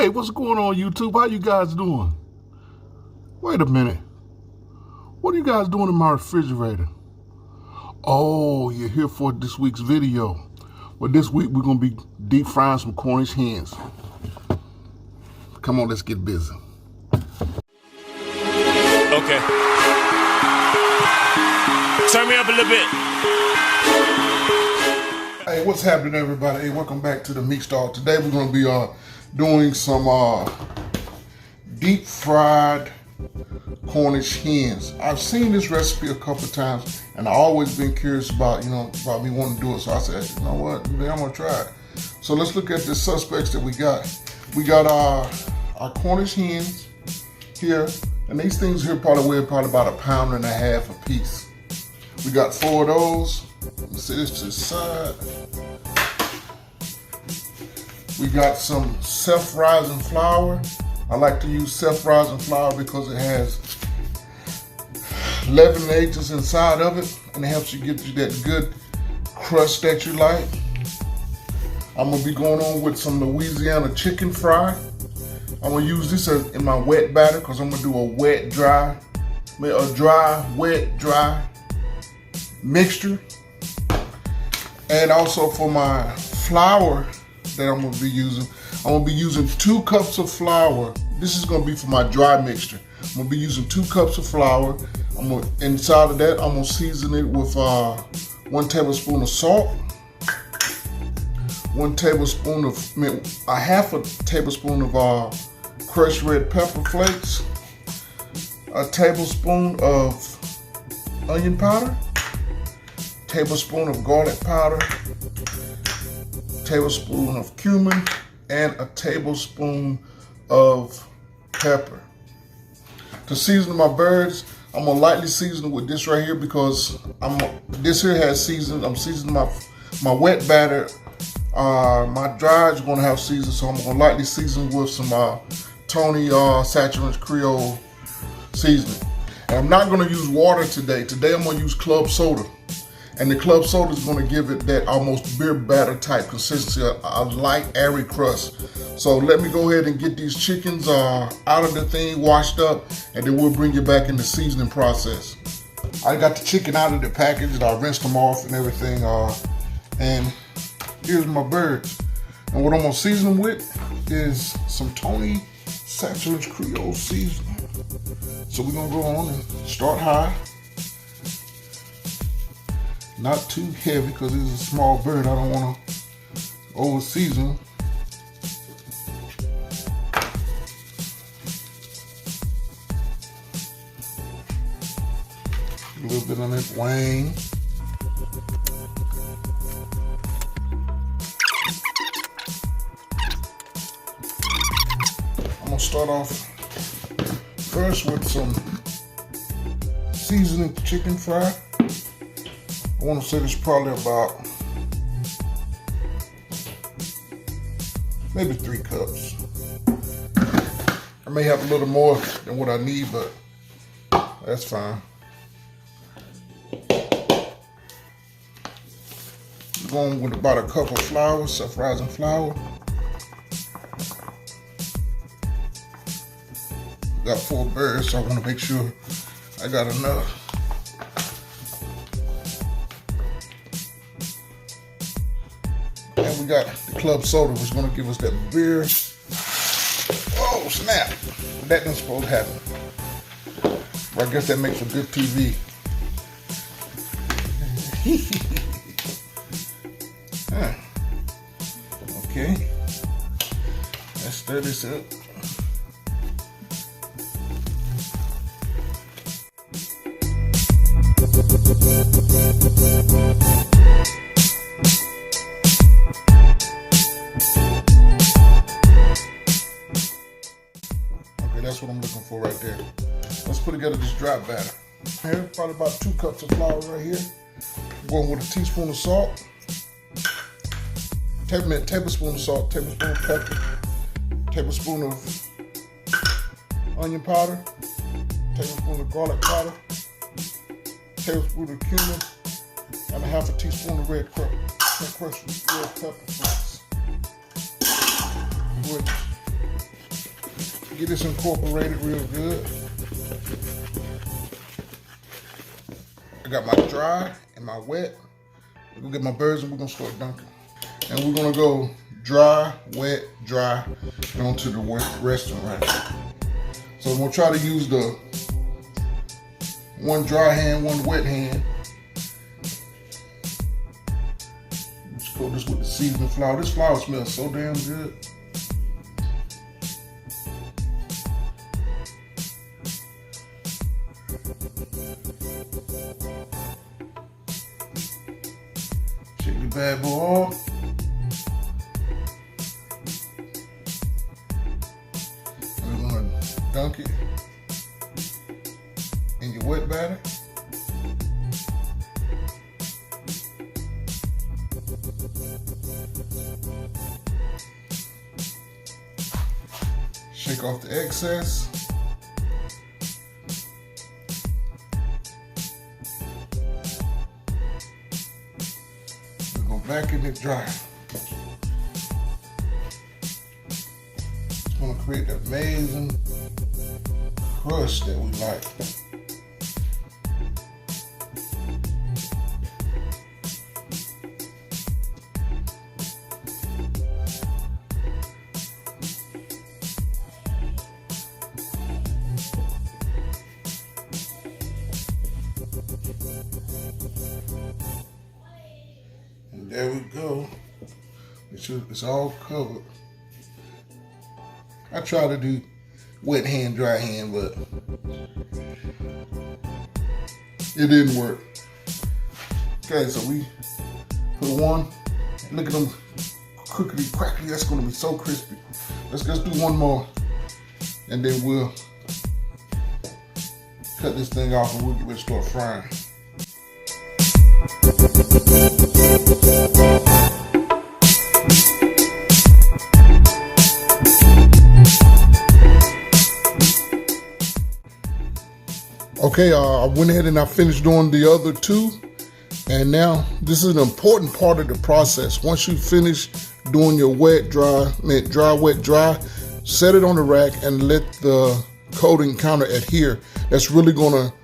Hey, what's going on, YouTube? How you guys doing? Wait a minute. What are you guys doing in my refrigerator? Oh, you're here for this week's video. Well, this week we're going to be deep frying some Cornish hens. Come on, let's get busy. Okay. Turn me up a little bit. Hey, what's happening, everybody? Hey, welcome back to the Meat Star. Today we're going to be doing some deep fried Cornish hens. I've seen this recipe a couple of times, and I've always been curious about me wanting to do it. So I said, you know what, I'm gonna try it. So let's look at the suspects that we got. We got our Cornish hens here, and these things here probably weigh about 1.5 pounds a piece. We got 4 of those. Let's set this to the side. We got some self-rising flour. I like to use self-rising flour because it has leaven agents inside of it, and it helps you get you that good crust that you like. I'm gonna be going on with some Louisiana chicken fry. I'm gonna use this in my wet batter because I'm gonna do a dry, wet, dry mixture. And also for my flour that I'm gonna be using 2 cups of flour. This is gonna be for my dry mixture. I'm gonna be using 2 cups of flour. Inside of that, I'm gonna season it with 1 tablespoon of salt, 1 tablespoon of, a half a tablespoon of crushed red pepper flakes, a tablespoon of onion powder, tablespoon of garlic powder, tablespoon of cumin, and a tablespoon of pepper. To season my birds, I'm gonna lightly season it with this right here because this here has seasoned. I'm seasoning my wet batter. My dry is gonna have season, so I'm gonna lightly season with some Tony Saturated Creole seasoning. And I'm not gonna use water today. Today I'm gonna use club soda. And the club soda is going to give it that almost beer batter type consistency, a light, airy crust. So let me go ahead and get these chickens out of the thing, washed up, and then we'll bring you back in the seasoning process. I got the chicken out of the package, and I rinsed them off and everything. And here's my birds. And what I'm going to season them with is some Tony Saturated Creole seasoning. So we're going to go on and start high. Not too heavy because it's a small bird. I don't want to over season. A little bit on that wing. I'm gonna start off first with some seasoning chicken fry. I want to say this probably about maybe 3 cups. I may have a little more than what I need, but that's fine. I'm going with about 1 cup of flour, self-rising flour. Got 4 birds, so I want to make sure I got enough. And we got the club soda, which is going to give us that beer. Oh, snap. That didn't supposed to happen. But I guess that makes for good TV. Okay. Let's stir this up. That's what I'm looking for right there. Let's put together this dry batter. Here, probably about 2 cups of flour right here. Going with a teaspoon of salt, tablespoon of salt, tablespoon of pepper, tablespoon of onion powder, tablespoon of garlic powder, tablespoon of cumin, and 1/2 teaspoon of red crushed red pepper flakes. Get this incorporated real good. I got my dry and my wet. We're gonna get my birds and we're gonna start dunking. And we're gonna go dry, wet, dry, and onto the resting rack. So I'm gonna try to use the one dry hand, one wet hand. Let's coat this with the seasoning flour. This flour smells so damn good. Shake the bad boy off. And we're gonna dunk it in your wet batter. Shake off the excess. We're going back in it dry. It's going to create the amazing crust that we like. There we go. It's all covered. I try to do wet hand, dry hand, but it didn't work. Okay, so we put one. Look at them crickety crackly. That's gonna be so crispy. Let's just do one more, and then we'll cut this thing off and we'll get ready to start frying. Okay, I went ahead and I finished doing the other two, and now this is an important part of the process. Once you finish doing your wet, dry, wet, dry, set it on the rack and let the coating counter adhere. That's really gonna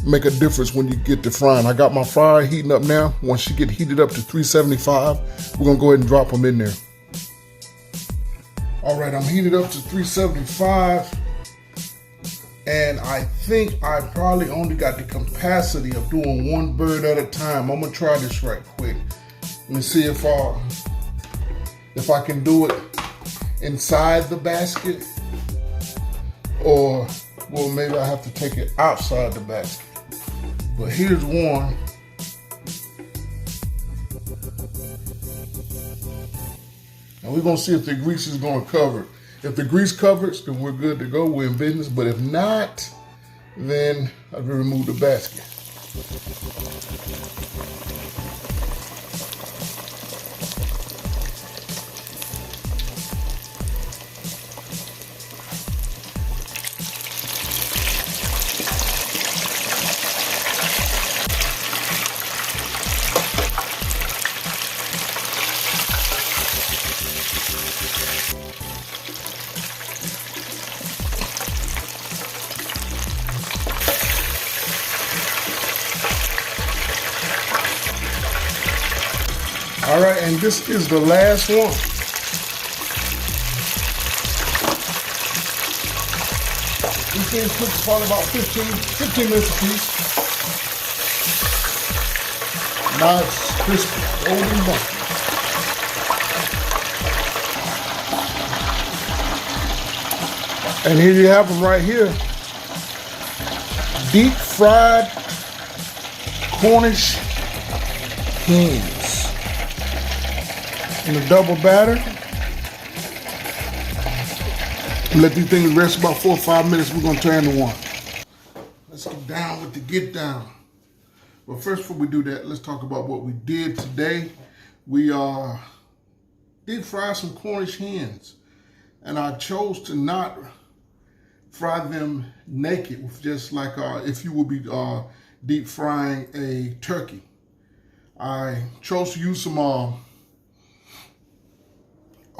make a difference when you get to frying. I got my fryer heating up now. Once you get heated up to 375, we're gonna go ahead and drop them in there. All right, I'm heated up to 375. And I think I probably only got the capacity of doing one bird at a time. I'm gonna try this right quick. Let me see if I can do it inside the basket, or well, maybe I have to take it outside the basket. But here's one. And we're gonna see if the grease is gonna cover it. If the grease covers, then we're good to go, we're in business. But if not, then I will remove the basket. All right, and this is the last one. These things cook probably about 15 minutes a piece. Nice, crispy, golden brown. And here you have them right here. Deep fried Cornish hens in a double batter. Let these things rest about 4 or 5 minutes. We're gonna turn to one. Let's get down with the get down. But first, before we do that, let's talk about what we did today. We did fry some Cornish hens, and I chose to not fry them naked, with just like if you would be deep frying a turkey. I chose to use some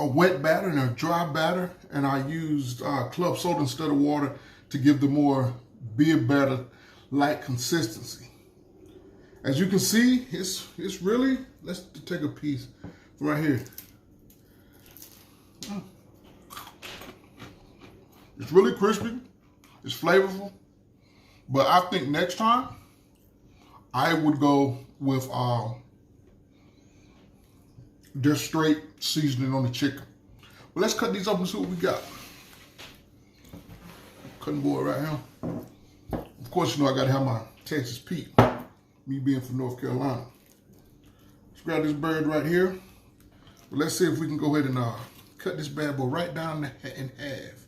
a wet batter and a dry batter, and I used club soda instead of water to give the more beer batter-like consistency. As you can see, it's really, let's take a piece right here. It's really crispy, it's flavorful, but I think next time I would go with just straight seasoning on the chicken. But let's cut these up and see what we got. Cutting board right here. Of course, you know I gotta have my Texas Pete, me being from North Carolina. Let's grab this bird right here. But let's see if we can go ahead and cut this bad boy right down in half.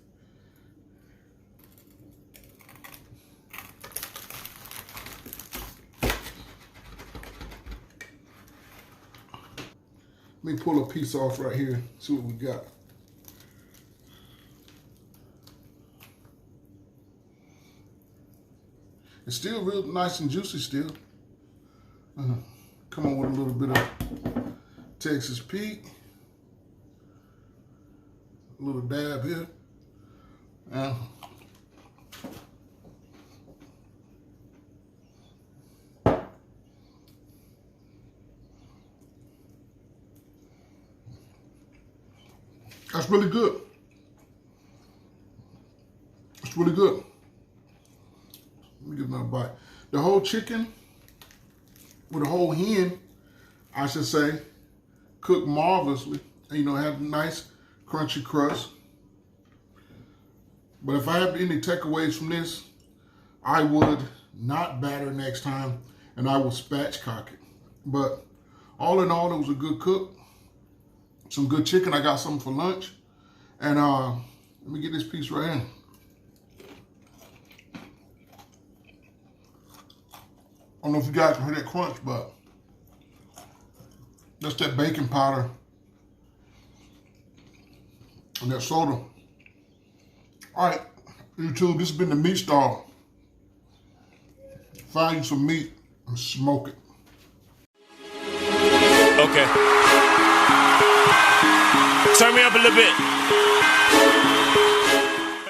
Let me pull a piece off right here, see what we got. It's still real nice and juicy still. Come on with a little bit of Texas Pete. A little dab here. That's really good. It's really good. Let me get another bite. The whole chicken, with the whole hen, I should say, cooked marvelously. You know, have a nice crunchy crust. But if I have any takeaways from this, I would not batter next time, and I will spatchcock it. But all in all, it was a good cook. Some good chicken. I got something for lunch. And let me get this piece right in. I don't know if you guys can hear that crunch, but that's that baking powder and that soda. All right, YouTube, this has been the Meat Star. Find you some meat and smoke it. Okay. Turn me up a little bit.